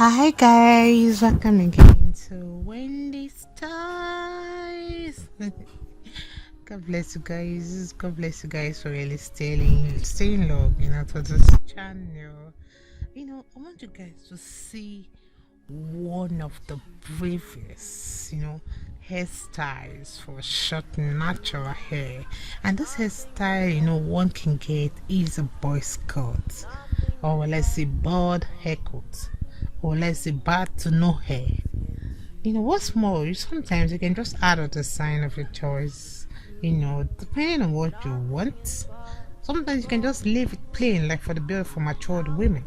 Hi guys, welcome again to Wendy's Ties. God bless you guys. God bless you guys for really staying long, to this channel. I want you guys to see one of the bravest, hairstyles for short natural hair. And this hairstyle, one can get is a boy's cut, or let's say bald haircut, or let's say bad to no hair. What's more, sometimes you can just add a design of your choice, depending on what you want. Sometimes you can just leave it plain, like for the beautiful matured women.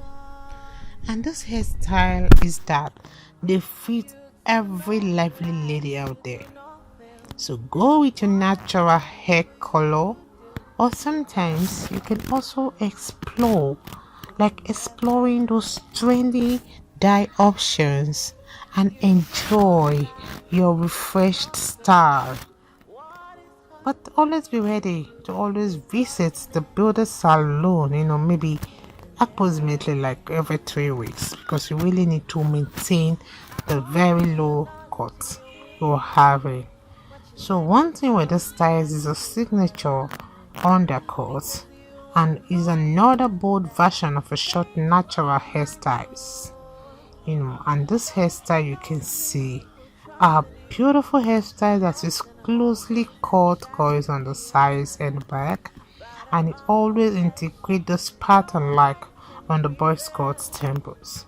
And this hairstyle is that they fit every lively lady out there. So go with your natural hair color, or sometimes you can also explore, like exploring those trendy dye options and enjoy your refreshed style. But always be ready to always visit the builder salon, maybe approximately like every 3 weeks, because you really need to maintain the very low cut you're having. So one thing with the styles is a signature undercut and is another bold version of a short natural hairstyles. And this hairstyle you can see a beautiful hairstyle that is closely cut coils on the sides and back, and it always integrates this pattern like on the boy scout's temples.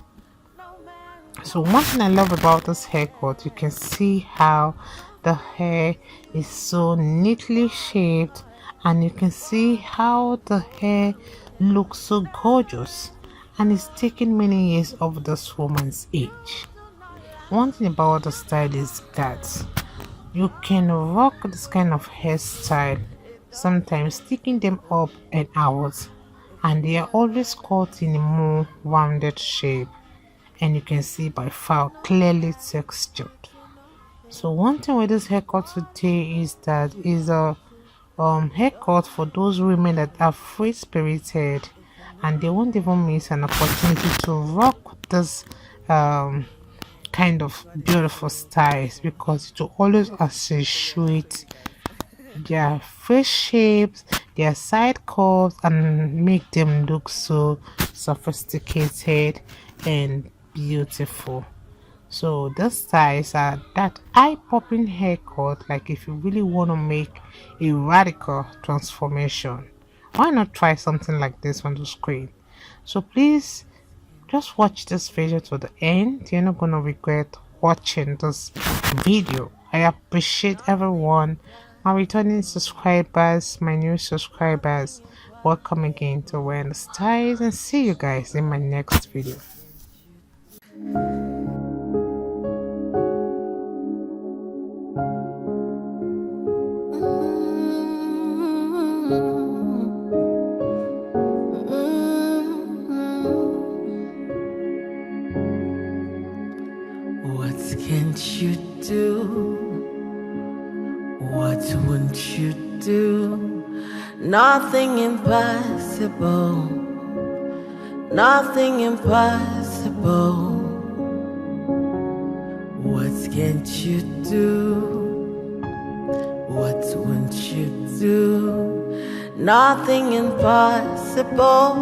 So one thing I love about this haircut, you can see how the hair is so neatly shaped, and you can see how the hair looks so gorgeous, and it's taken many years of this woman's age. One thing about the style is that you can rock this kind of hairstyle, sometimes sticking them up and out, and they are always cut in a more rounded shape, and you can see by far clearly textured. So one thing with this haircut today is that is a haircut for those women that are free spirited and they won't even miss an opportunity to rock this kind of beautiful styles, because it will always accentuate their face shapes, their side curves, and make them look so sophisticated and beautiful. So the styles are that eye-popping haircut, like if you really want to make a radical transformation, why not try something like this on the screen? So please just watch this video to the end. You're not gonna regret watching this video. I appreciate everyone, my returning subscribers, my new subscribers. Welcome again to Wendy's Ties, and see you guys in my next video. What can't you do? What won't you do? Nothing impossible. Nothing impossible. What can't you do? What won't you do? Nothing impossible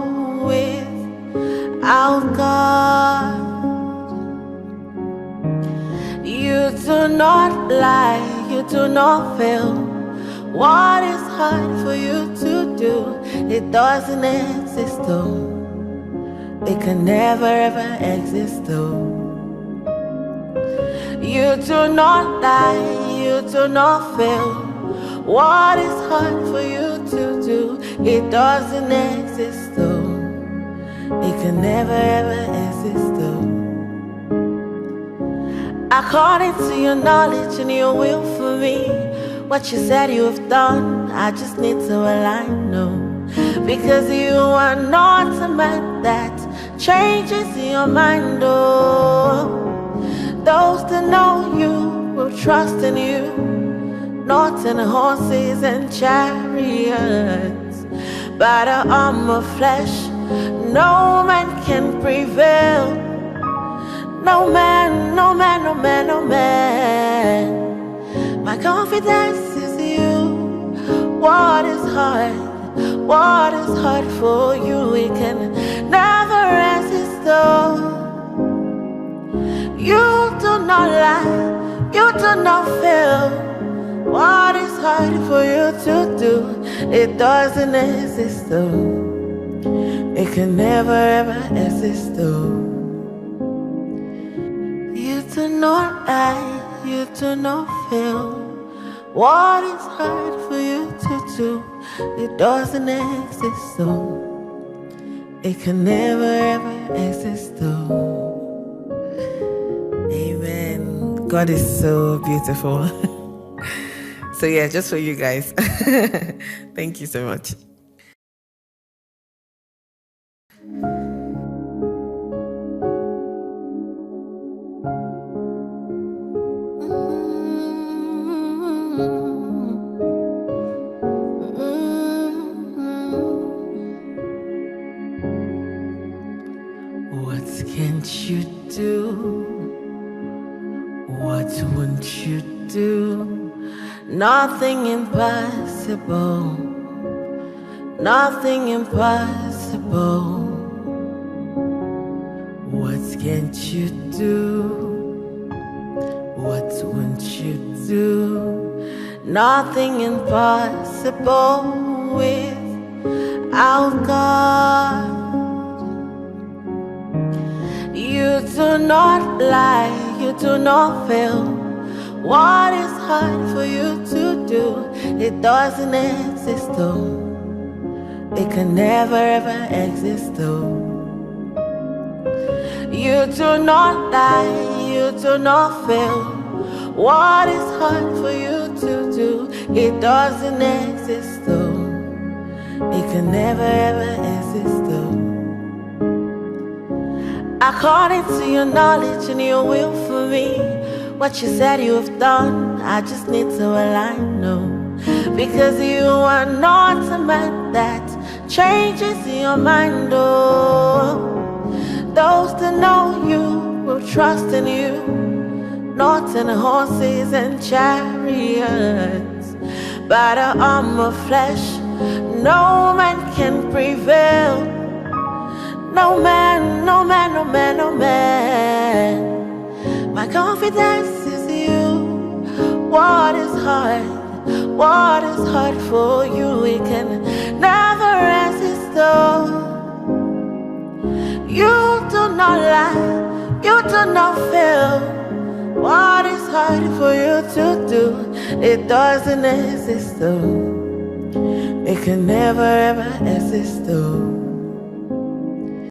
without God. You do not lie, you do not fail. What is hard for you to do? It doesn't exist though. It can never ever exist though. You do not lie, you do not fail. What is hard for you to do? It doesn't exist though. It can never ever exist though. According to your knowledge and your will for me, what you said you have done, I just need to align, no. Because you are not a man that changes your mind, oh. Those that know you will trust in you, not in horses and chariots. By the arm of flesh, no man can prevail. No man, no man, no man, no man. My confidence is you. What is hard? What is hard for you? We can never resist though. You do not lie, you do not fail. What is hard for you to do? It doesn't exist though. It can never ever exist though. You do not lie, you do not fail. What is hard for you to do? It doesn't exist though. It can never ever exist though. Amen. God is so beautiful. So yeah, just for you guys. Thank you so much. What can't you do? What won't you do? Nothing impossible. Nothing impossible. What can't you do? What won't you do? Nothing impossible without God. You do not lie, you do not fail. What is hard for you to do? It doesn't exist though. It can never ever exist though. You do not lie, you do not fail. What is hard for you to do? It doesn't exist though. It can never ever exist though. According to your knowledge and your will for me, what you said you have done, I just need to align, no. Because you are not a man that changes your mind, oh. Those that know you will trust in you, not in horses and chariots. By the arm of flesh, no man can prevail. No man, no man, no man, no man. My confidence is you. What is hard? What is hard for you? We can never resist though. You do not lie, you do not fail. What is hard for you to do? It doesn't exist though. It can never ever exist though.